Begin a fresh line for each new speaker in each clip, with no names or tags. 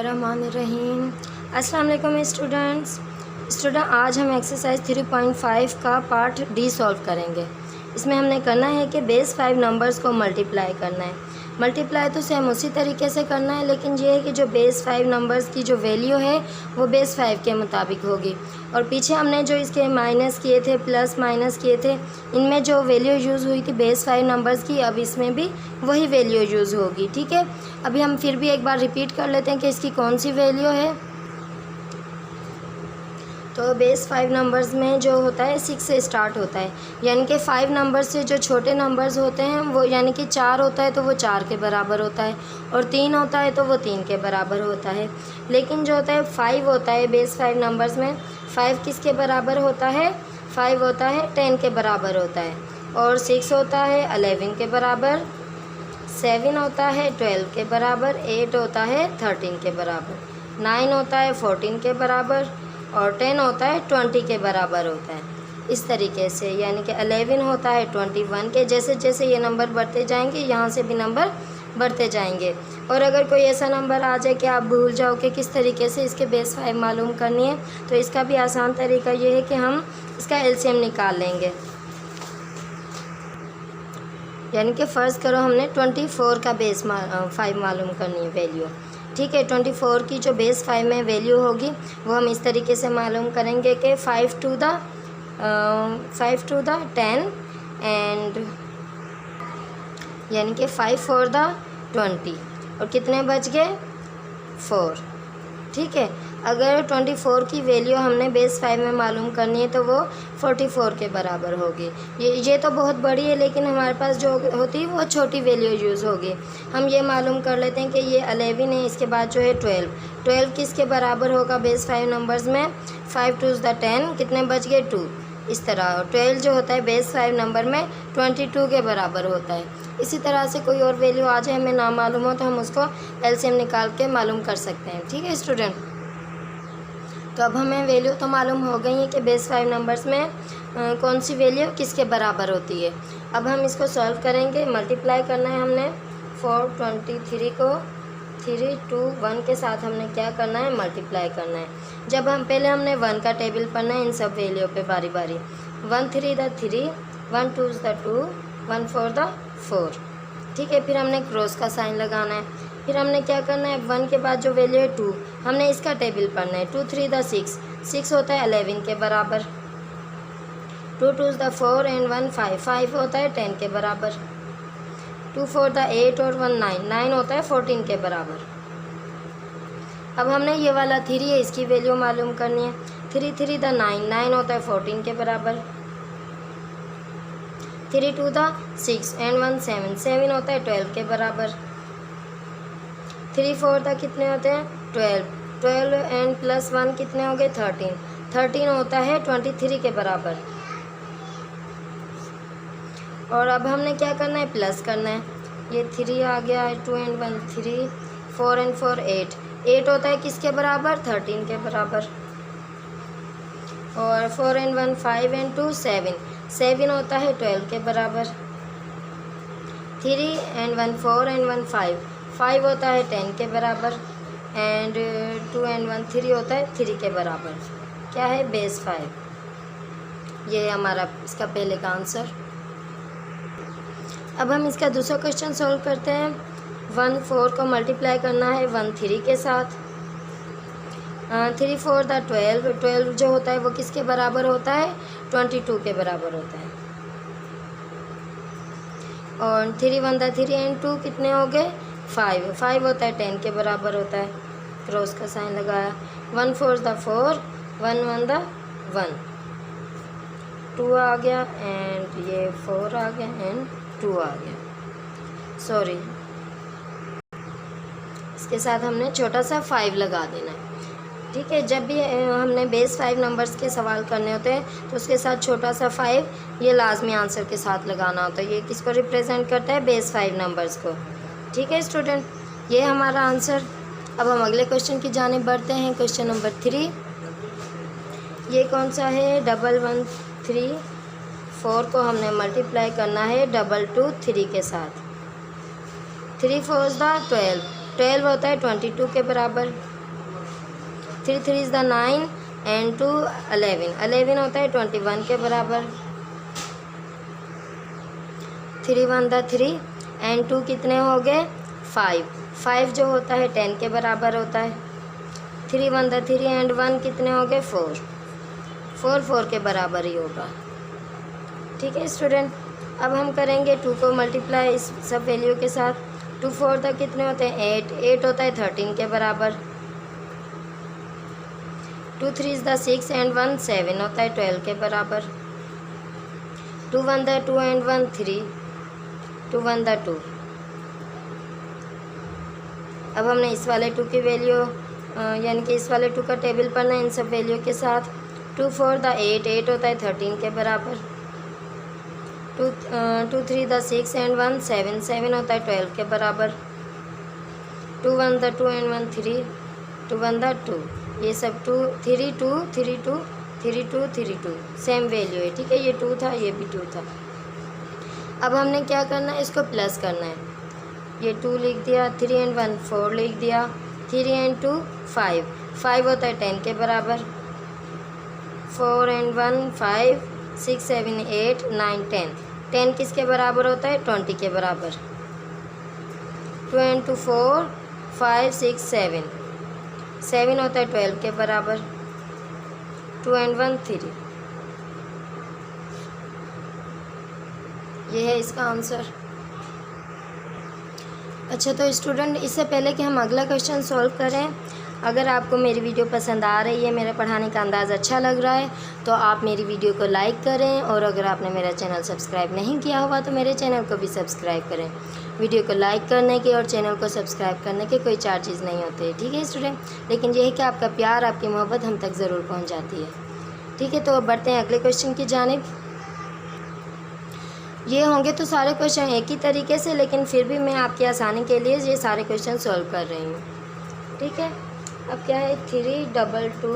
बिस्मिल्लाहिर्रहमानिर्रहीम। अस्सलाम वालेकुम स्टूडेंट, आज हम एक्सरसाइज 3.5 का पार्ट डी सॉल्व करेंगे। इसमें हमने करना है कि बेस 5 नंबर्स को मल्टीप्लाई करना है। मल्टीप्लाई तो सेम उसी तरीके से करना है, लेकिन ये है कि जो बेस 5 नंबर्स की जो वैल्यू है वो बेस 5 के मुताबिक होगी। और पीछे हमने जो इसके माइनस किए थे, प्लस माइनस किए थे, इनमें जो वैल्यू यूज़ हुई थी बेस 5 नंबर्स की, अब इसमें भी वही वैल्यू यूज़ होगी। ठीक है, अभी हम फिर भी एक बार रिपीट कर लेते हैं कि इसकी कौन सी वैल्यू है। तो बेस 5 नंबर्स में जो होता है 6 से स्टार्ट होता है, यानी कि 5 नंबर से जो छोटे नंबर्स होते हैं वो, यानी कि 4 होता है तो वो 4 के बराबर होता है, और 3 होता है तो वो 3 के बराबर होता है। लेकिन जो होता है 5 होता है बेस 5 नंबर्स में, 5 किसके बराबर होता है? 5 होता है 10 के बराबर होता है, और 6 होता है 11 के बराबर, 7 होता है 12 के बराबर, 8 होता है 13 के बराबर, 9 होता है 14 के बराबर, और 10 होता है 20 के बराबर होता है। इस तरीके से, यानी कि 11 होता है 21 के। जैसे जैसे ये नंबर बढ़ते जाएंगे, यहाँ से भी नंबर बढ़ते जाएंगे। और अगर कोई ऐसा नंबर आ जाए कि आप भूल जाओ कि किस तरीके से इसके बेस 5 मालूम करनी है, तो इसका भी आसान तरीका ये है कि हम इसका एलसीएम निकाल लेंगे। यानी कि फ़र्ज़ करो हमने 24 का बेस 5 मालूम करनी है वैल्यू। ठीक है, 24 की जो बेस 5 में वैल्यू होगी वो हम इस तरीके से मालूम करेंगे कि 5 to the 10 एंड, यानी कि 5 for the 20, और कितने बच गए? 4। ठीक है, अगर 24 की वैल्यू हमने बेस 5 में मालूम करनी है तो वो 44 के बराबर होगी। ये तो बहुत बड़ी है, लेकिन हमारे पास जो होती है वो छोटी वैल्यू यूज़ होगी। हम ये मालूम कर लेते हैं कि ये 11 है, इसके बाद जो है 12 किसके बराबर होगा बेस 5 नंबर्स में? 5 to the 10, कितने बच गए? 2। इस तरह 12 जो होता है बेस 5 नंबर में 22 के बराबर होता है। इसी तरह से कोई और वैल्यू आ जाए, हमें ना मालूम हो, तो हम उसको एलसीएम निकाल के मालूम कर सकते हैं। ठीक है स्टूडेंट, तो अब हमें वैल्यू तो मालूम हो गई है कि बेस 5 नंबर्स में कौन सी वैल्यू किसके बराबर होती है। अब हम इसको सॉल्व करेंगे। मल्टीप्लाई करना है हमने 423 को 3, 2, 1 के साथ हमने क्या करना है? मल्टीप्लाई करना है। जब हम पहले हमने 1 का टेबल पढ़ना है इन सब वैल्यू पे बारी बारी। 1 3 the 3, 1 2 the 2, 1 4 the 4। ठीक है, फिर हमने क्रॉस का साइन लगाना है। फिर हमने क्या करना है? 1 के बाद जो वैल्यू है 2, हमने इसका टेबल पढ़ना है। 2 3 the 6, 6 होता है 11 के बराबर, 2 2 the 4 एंड 1 5, 5 होता है 10 के बराबर, 2 4 the 8 और 1 9, 9 होता है 14 के बराबर। अब हमने ये वाला 3 है, इसकी वैल्यू मालूम करनी है। 3 3 the 9, 9 होता है 14 के बराबर, 3 2 the 6 एंड 1 7, 7 होता है 12 के बराबर, 3 4 the कितने होते हैं? 12, 12 एंड प्लस 1 कितने हो गए? 13, 13 होता है 23 के बराबर। और अब हमने क्या करना है? प्लस करना है। ये 3 आ गया, 2 एंड 1 3, 4 एंड 4 8, 8 होता है किसके बराबर? 13 के बराबर, और 4 एंड 1 5 एंड 2 7, 7 होता है 12 के बराबर, 3 एंड 1 4 एंड 1 5, 5 होता है 10 के बराबर, एंड 2 एंड 1 3 होता है 3 के बराबर। क्या है? बेस 5। ये है हमारा इसका पहले का आंसर। अब हम इसका दूसरा क्वेश्चन सॉल्व करते हैं। 1 4 को मल्टीप्लाई करना है 1 3 के साथ। 3 4 the 12, 12 जो होता है वो किसके बराबर होता है? 22 के बराबर होता है। और 3 1 the 3 एंड 2 कितने हो गए? 5, 5 होता है 10 के बराबर होता है। क्रॉस का साइन लगाया। 1 4 the 4, 1 1 the 1, 2 आ गया, एंड ये 4 आ गया, एंड 2 आ गया। सॉरी, इसके साथ हमने छोटा सा 5 लगा देना है। ठीक है, जब भी हमने बेस 5 नंबर्स के सवाल करने होते हैं तो उसके साथ छोटा सा 5 ये लाजमी आंसर के साथ लगाना होता है। ये किसको रिप्रेजेंट करता है? बेस 5 नंबर्स को। ठीक है स्टूडेंट, ये हमारा आंसर। अब हम अगले क्वेश्चन की जानिब बढ़ते हैं। क्वेश्चन नंबर 3, ये कौन सा है? 1 1 3, 4 को हमने मल्टीप्लाई करना है 2 2 3 के साथ। 3 4 the 12, 12 होता है 22 के बराबर, 3 3 इज़ द 9 एंड 2 11, 11 होता है 21 के बराबर। 3 1 द 3 एंड 2 कितने हो गए 5, 5 जो होता है 10 के बराबर होता है। 3 1 द 3 एंड 1 कितने हो गए 4, 4 4 के बराबर ही होगा। ठीक है स्टूडेंट, अब हम करेंगे 2 को मल्टीप्लाई इस सब वैल्यू के साथ। 2 4 तक कितने होते हैं 8, 8 होता है 13 के बराबर। 2 3 इज़ द 6 एंड 1 7 होता है 12 के बराबर। 2 1 द 2 एंड 1 3, 2 1 द 2। अब हमने इस वाले 2 की वैल्यू यानी कि इस वाले 2 का टेबल पढ़ना है इन सब वैल्यू के साथ। 2 4 द 8, 8 होता है 13 के बराबर। 2 3 द 6 एंड 1 7, 7 होता है 12 के बराबर। 2 1 द 2 एंड 1 3, 2 1 द 2। ये सब 2 3 2 3 2 3 2 3 2 सेम वैल्यू है। ठीक है, ये 2 था, ये भी 2 था। अब हमने क्या करना है, इसको प्लस करना है। ये 2 लिख दिया, 3 एंड 1 4 लिख दिया, 3 एंड 2 5, 5 होता है 10 के बराबर। 4 एंड 1 5 6 7 8 9 10, 10 किसके बराबर होता है 20 के बराबर। 2 एंड 2 4 5 6 7, 7 होता है 12 के बराबर। 2 एंड 1 3। ये है इसका आंसर। अच्छा, तो स्टूडेंट इससे पहले कि हम अगला क्वेश्चन सॉल्व करें, अगर आपको मेरी वीडियो पसंद आ रही है, मेरा पढ़ाने का अंदाज़ अच्छा लग रहा है, तो आप मेरी वीडियो को लाइक करें। और अगर आपने मेरा चैनल सब्सक्राइब नहीं किया हुआ तो मेरे चैनल को भी सब्सक्राइब करें। वीडियो को लाइक करने के और चैनल को सब्सक्राइब करने के कोई चार्जेस नहीं होते। ठीक है स्टूडेंट, लेकिन यह है कि आपका प्यार, आपकी मोहब्बत हम तक ज़रूर पहुँच जाती है। ठीक है, तो अब बढ़ते हैं अगले क्वेश्चन की जानिब। ये होंगे तो सारे क्वेश्चन एक ही तरीके से, लेकिन फिर भी मैं आपकी आसानी के लिए ये सारे क्वेश्चन सॉल्व कर रही हूँ। ठीक है, अब क्या है 3 2 2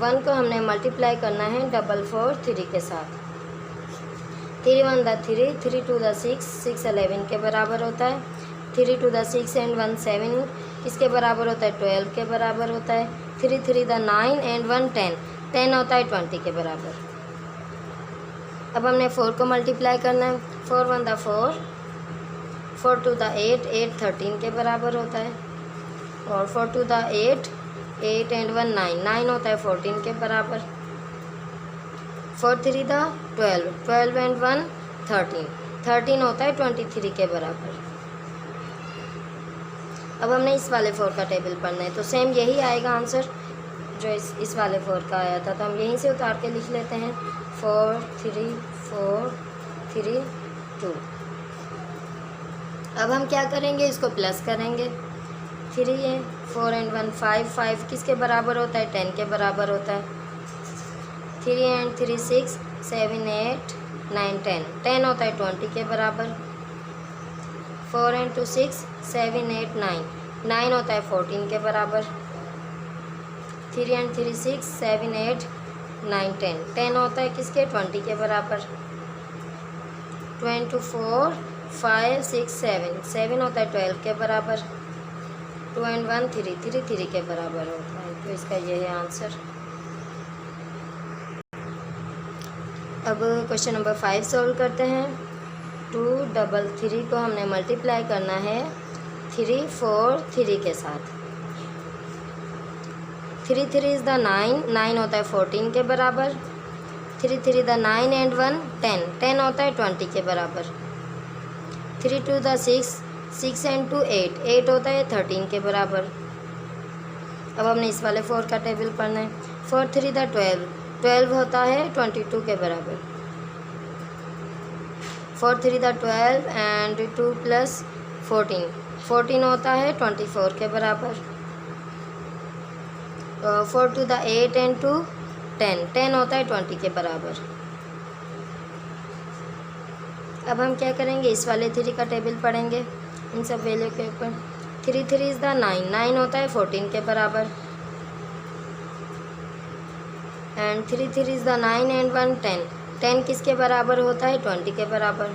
1 को हमने मल्टीप्लाई करना है 4 4 3 के साथ। 3 1 द 3, 3 2 द 6, 6 11 के बराबर होता है। 3 2 द 6 एंड 1 7 किसके बराबर होता है 12 के बराबर होता है। 3 3 द 9 एंड 1 10, 10 होता है 20 के बराबर। अब हमने 4 को मल्टीप्लाई करना है। 4 1 द 4, 4 2 द 8, 8 13 के बराबर होता है। और 4 2 द 8, 8 एंड 1 9, 9 होता है 14 के बराबर। 4 3 द 12, 12 एंड 1 13, 13 होता है 23 के बराबर। अब हमने इस वाले 4 का टेबल पढ़ना है, तो सेम यही आएगा आंसर जो इस वाले 4 का आया था, तो हम यहीं से उतार के लिख लेते हैं 4 3 4 3 2। अब हम क्या करेंगे, इसको प्लस करेंगे। 3 है 4 एंड 1 5, 5 किसके बराबर होता है 10 के बराबर होता है। 3 एंड 3 6 7 8 9 10, 10 होता है 20 के बराबर। 4 एंड 2 6 7 8 9, 9 होता है 14 के बराबर। 3 एंड 3 6 7 8 9 10, 10 होता है किसके 20 के बराबर। 2 एंड 2 4 5 6 7, 7 होता है 12 के बराबर। 2 एंड 1 3, 3 3 के बराबर होता है, तो इसका ये है आंसर। अब क्वेश्चन नंबर 5 सॉल्व करते हैं। 2 3 3 को हमने मल्टीप्लाई करना है 3 4 3 के साथ। 3 3 इज़ द 9, 9 होता है 14 के बराबर। 3 3 द 9 एंड 1 10, 10 होता है 20 के बराबर। 3 2 द 6, 6 एंड 2 8, 8 होता है 13 के बराबर। अब हमने इस वाले 4 का टेबल पढ़ना है। 4 3 द 12, 12 होता है 22 के बराबर। 4 3 द 12 एंड 2 प्लस 14, 14 होता है 24 के बराबर। 4 2 द 8 एंड 2 10, 10 होता है 20 के बराबर। अब हम क्या करेंगे, इस वाले 3 का टेबल पढ़ेंगे इन सब वैल्यू के ऊपर। 3 3 इज़ द 9, 9 होता है 14 के बराबर। एंड 3 3 इज़ द 9 एंड 1 10, 10 किसके बराबर होता है 20 के बराबर।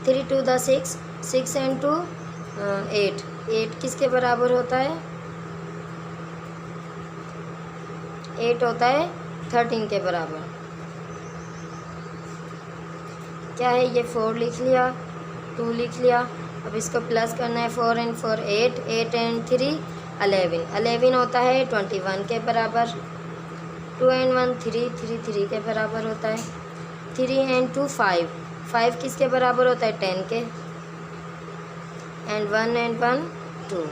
3 2 द 6, 6 एंड 2 8, 8 किसके बराबर होता है 8 होता है 13 के बराबर। क्या है ये 4 लिख लिया, 2 लिख लिया। अब इसको प्लस करना है, 4 and 4 8, 8 and 3 11, 11 होता है 21 के बराबर। 2 and 1 3, 3 3 के बराबर होता है। 3 and 2 5, 5 किसके बराबर होता है 10 के। And 1 and 1 2।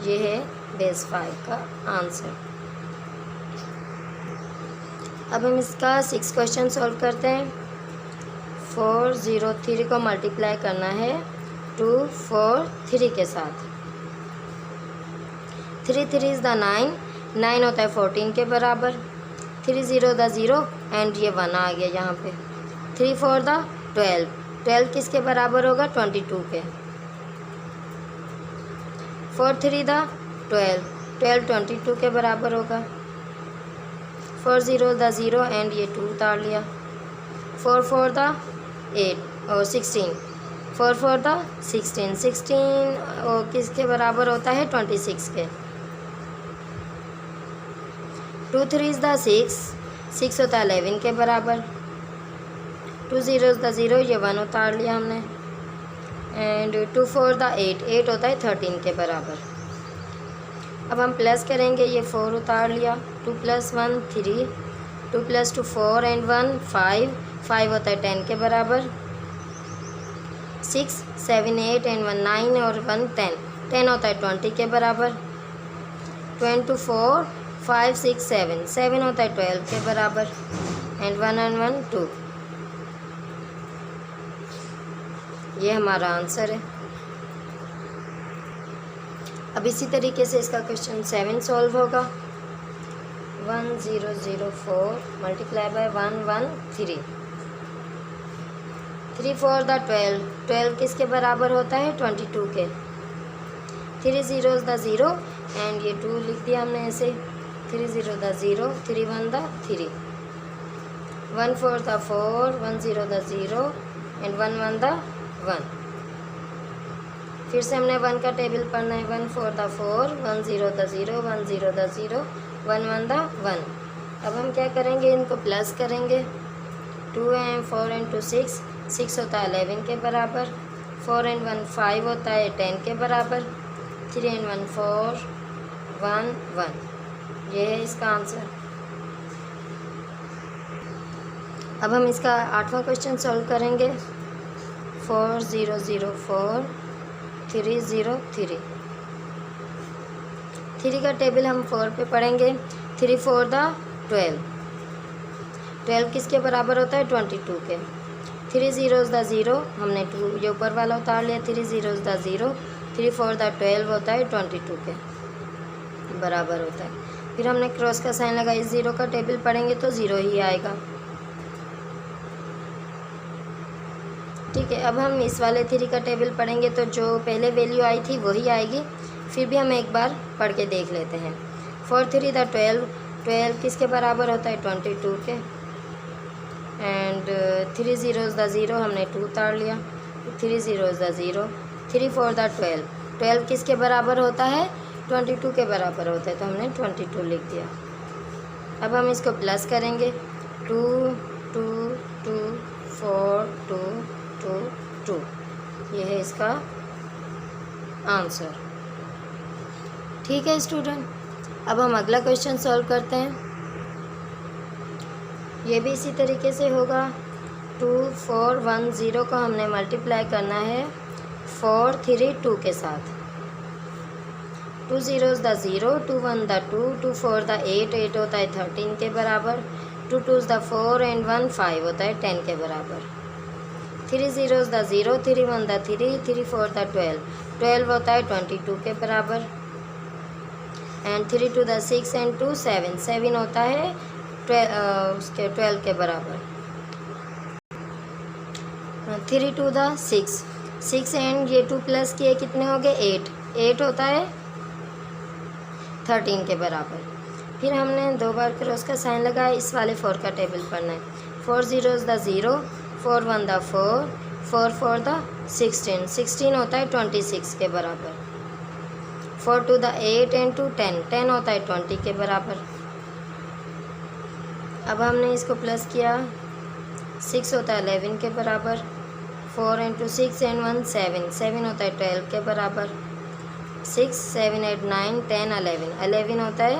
ये है बेस 5 का आंसर। अब हम इसका 6 क्वेश्चन सॉल्व करते हैं। 4 0 3 को मल्टीप्लाई करना है 2 4 3 के साथ। 3 3 इज़ द 9, 9 होता है 14 के बराबर। 3 0 द 0 एंड ये 1 आ गया यहाँ पे। 3 4 द 12, 12 किसके बराबर होगा 22 के। 4 3 द 12, 12 22 के बराबर होगा। 4 0 द 0 एंड ये 2 उतार लिया। 4 4 द 8 और 16, 4 4 द 16, 16 और किसके बराबर होता है 26 के। 2 3 द 6, 6 होता है 11 के बराबर। 2 0 द 0, ये 1 उतार लिया हमने। एंड 2 4 द 8, 8 होता है 13 के बराबर। अब हम प्लस करेंगे, ये 4 उतार लिया। 2 + 1 3, 2 + 2 4 एंड 1 5, 5 होता है 10 के बराबर। 6 7 8 एंड 1 9 और 1 10, 10 होता है 20 के बराबर। 2 4 5 6 7, 7 होता है 12 के बराबर। And 1 and 1 2। ये हमारा आंसर है। अब इसी तरीके से इसका क्वेश्चन 7 सॉल्व होगा। 1 0 0 4 मल्टीप्लाई बाय 1 1 3, 3 4 द 12, 12 किसके बराबर होता है 22 के। 3 0 द 0 एंड ये 2 लिख दिया हमने ऐसे। 3 0 the 0, 3 1 the 3, 1 4 the 4, 1 0 the 0 and 1 1 the 1। फिर से हमने 1 का टेबल पढ़ना है। 1 4 द 4, 1 0 द 0, 1 0 द 0, 1 1 द 1। अब हम क्या करेंगे, इनको प्लस करेंगे। 2 and 4 and 2 6, 6 होता है 11 के बराबर। 4 and 1 5 होता है 10 के बराबर। 3 and 1 4, 1 1। ये है इसका आंसर। अब हम इसका 8वां क्वेश्चन सॉल्व करेंगे। 4 0 0 4 3 0 3, 3 का टेबल हम 4 पे पढ़ेंगे। 3 4 द 12, 12 किसके बराबर होता है 22 के। 3 0 द 0, हमने 2 ये ऊपर वाला उतार लिया। 3 0 द 0, 3 4 द 12 होता है 22 के बराबर होता है। फिर हमने क्रॉस का साइन लगाया। 0 का टेबल पढ़ेंगे तो 0 ही आएगा। ठीक है, अब हम इस वाले 3 का टेबल पढ़ेंगे तो जो पहले वैल्यू आई थी वही आएगी। फिर भी हम एक बार पढ़ के देख लेते हैं। 4 3 द 12, 12 किसके बराबर होता है 22 के। एंड 3 0 द 0, हमने 2 उतार लिया। 3 0 द 0, 3 4 द 12, 12 किसके बराबर होता है 22 के बराबर होता है, तो हमने 22 लिख दिया। अब हम इसको प्लस करेंगे। 2 2 2 4 2 2 2, ये है इसका आंसर। ठीक है स्टूडेंट, अब हम अगला क्वेश्चन सॉल्व करते हैं। ये भी इसी तरीके से होगा। 2 4 1 0 को हमने मल्टीप्लाई करना है 4 3 2 के साथ। 2 0 द 0, 2 1 द 2, 2 4 द 8, 8 होता है 13 के बराबर। 2 2 द 4 एंड 1 5 होता है 10 के बराबर। 3 0 द 0, 3 1 द 3, 3 4 द 12, 12 होता है 22 के बराबर। एंड 3 2 द 6 एंड 2 7, 7 होता है 12 के बराबर। 3 2 द 6, 6 एंड ये 2 प्लस किए कितने हो गए 8, 8 होता है 13 के बराबर। फिर हमने 2 बार क्रॉस का साइन लगाया। इस वाले 4 का टेबल पढ़ना है। 4 0 द 0, 4 1 द 4, 4 4 द 16, 16 होता है 26 के बराबर। 4 2 द 8 एंड 2 10, 10 होता है 20 के बराबर। अब हमने इसको प्लस किया, 6 होता है 11 के बराबर, 4 इंटू 6 एंड 1 7, 7 होता है 12 के बराबर, 6 7 8 9 10 11, 11 होता है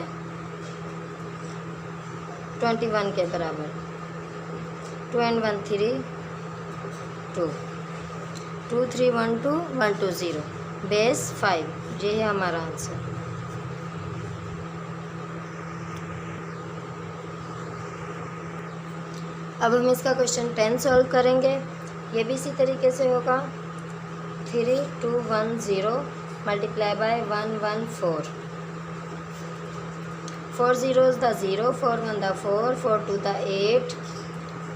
21 के बराबर, 2 and 1 3, 2, 2 3 1 2 1 2 0, बेस 5, ये है हमारा आंसर। अब हम इसका क्वेश्चन 10 सॉल्व करेंगे। ये भी इसी तरीके से होगा, 3 2 1 0 multiply by 1 1 4, 4 zeros the 0, 4 1 the 4, 4 2 the 8,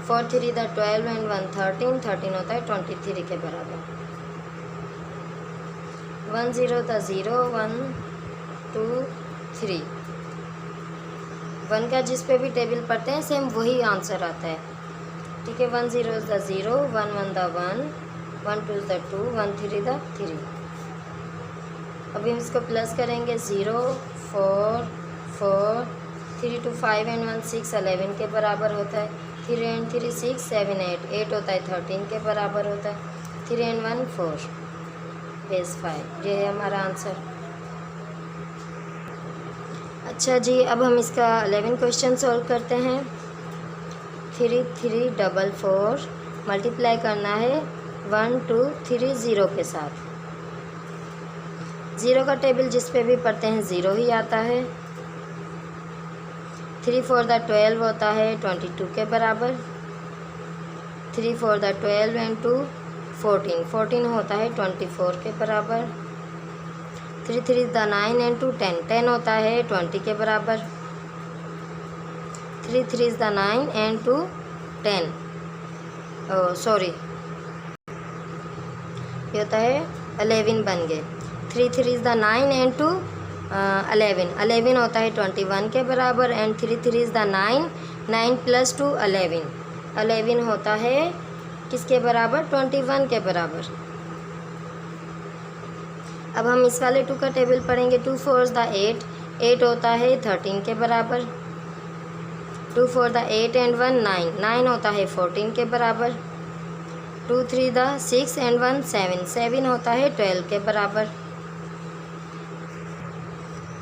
4 3 the 12 and 1 13, 13 होता है 23 के बराबर, 1 0 द 0, 1 2 3, 1 का जिस पे भी टेबल पढ़ते हैं सेम वही आंसर आता है, ठीक है। 1 0 द 0, 1 1 द 1, 1 2 द 2, 1 3 द 3। अभी हम इसको प्लस करेंगे, 0 4 4, 3 2 5 एंड 1 6, 11 के बराबर होता है, 3 एंड 3 6 7 8, 8 होता है 13 के बराबर होता है, 3 एंड 1 4, बेस 5, ये है हमारा आंसर। अच्छा जी, अब हम इसका 11 क्वेश्चन सॉल्व करते हैं। 3 3 4 4 मल्टीप्लाई करना है 1 2 3 0 के साथ। 0 का टेबल जिस पे भी पढ़ते हैं 0 ही आता है। 3 4 द 12 होता है 22 के बराबर। 3 4 द 12 एंड 2 14, 14 होता है 24 के बराबर। 3 3 द 9 एंड 2 10, 10 होता है 20 के बराबर। 3 3 द 9 एंड 2 10, सॉरी ये होता है 11 बन गए। 3 3 द 9 एंड 2 11, 11 होता है 21 के बराबर। एंड 3 3 द 9, 9 प्लस 2 11, 11 होता है किसके बराबर, 21 के बराबर। अब हम इस वाले 2 का टेबल पढ़ेंगे। 2 4 द 8, 8 होता है 13 के बराबर। 2 4 द 8 एंड 1 9, 9 होता है 14 के बराबर। 2 3 द 6 एंड 1 7, 7 होता है 12 के बराबर।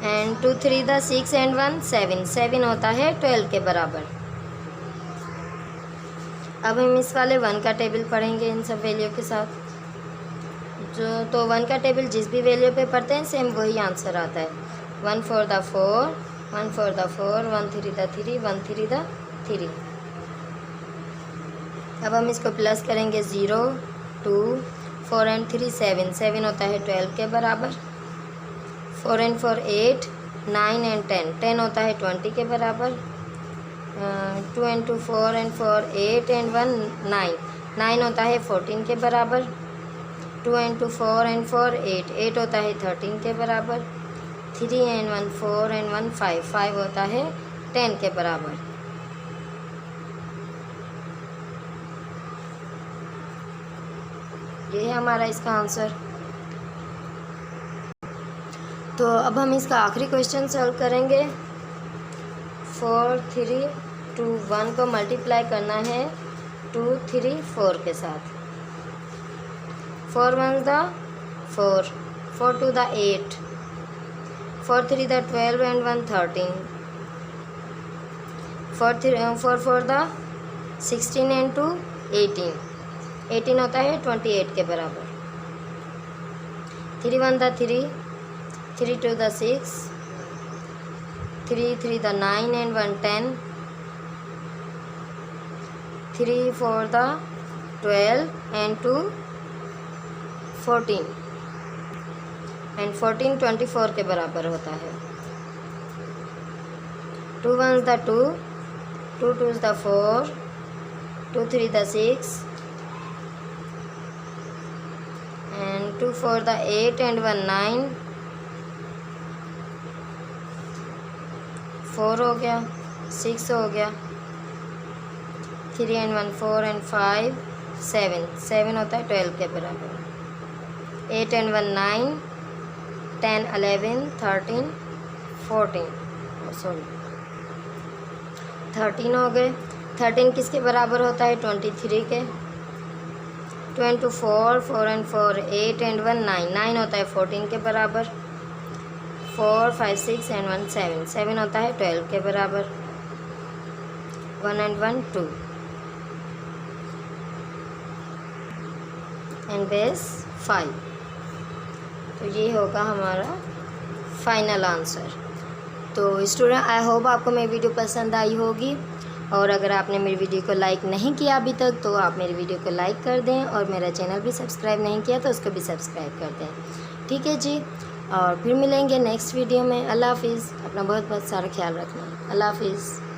एंड 2 3 द 6 एंड 1 7, 7 होता है 12 के बराबर। अब हम इस वाले 1 का टेबल पढ़ेंगे इन सब वैल्यू के साथ। तो 1 का टेबल जिस भी वैल्यू पे पढ़ते हैं सेम वही आंसर आता है। 1 4 द 4, 1 4 द 4, 1 3 द 3, 1 3 द 3। अब हम इसको प्लस करेंगे। 0 2 4 एंड 3 7, 7 होता है 12 के बराबर। 4 एंड 4 8, 9 एंड 10, 10 होता है 20 के बराबर। 2 एंड 2 4 एंड 4 8 एंड 1 9, 9 होता है 14 के बराबर। 2 एंड 2 4 एंड 4 8, 8 होता है 13 के बराबर। 3 एंड 1 4 एंड 1 5, 5 होता है 10 के बराबर। ये है हमारा इसका आंसर। तो अब हम इसका आखिरी क्वेश्चन सॉल्व करेंगे। 4 3 2 1 को मल्टीप्लाई करना है 2 3 4 के साथ। 4 1 the 4, 4 2 the 8, 4 3 the 12 and 1 13, 4 4 the 16 and 2 18, 18 होता है 28 के बराबर। 3 1 the 3, 3 2 the 6, 3 3 the 9 and 1 10, 3 4 the 12 and 2 14, and 14 24 के बराबर होता है। 2 1 the 2, 2 2 the 4, 2 3 the 6 and 2 4 the 8 and 1 9, 4 हो गया, 6 हो गया। 3 एंड 1 4 एंड 5 7, 7 होता है 12 के बराबर। 8 एंड 1 9, 10 11 13 14, सॉरी 13 हो गए। 13 किसके बराबर होता है? 23 के। 2 into 4, 4 and 4 8 and 1 9, 9 होता है 14 के बराबर। 4 5 6 and 1 7, 7 होता है 12 के बराबर। 1 and 1 2 एंड बेस 5। तो ये होगा हमारा फाइनल आंसर। तो स्टूडेंट, आई होप आपको मेरी वीडियो पसंद आई होगी, और अगर आपने मेरी वीडियो को लाइक नहीं किया अभी तक तो आप मेरी वीडियो को लाइक कर दें, और मेरा चैनल भी सब्सक्राइब नहीं किया तो उसको भी सब्सक्राइब कर दें। ठीक है जी, और फिर मिलेंगे नेक्स्ट वीडियो में। अल्लाह हाफिज़। अपना बहुत बहुत सारा ख्याल रखना। अल्लाह हाफिज़।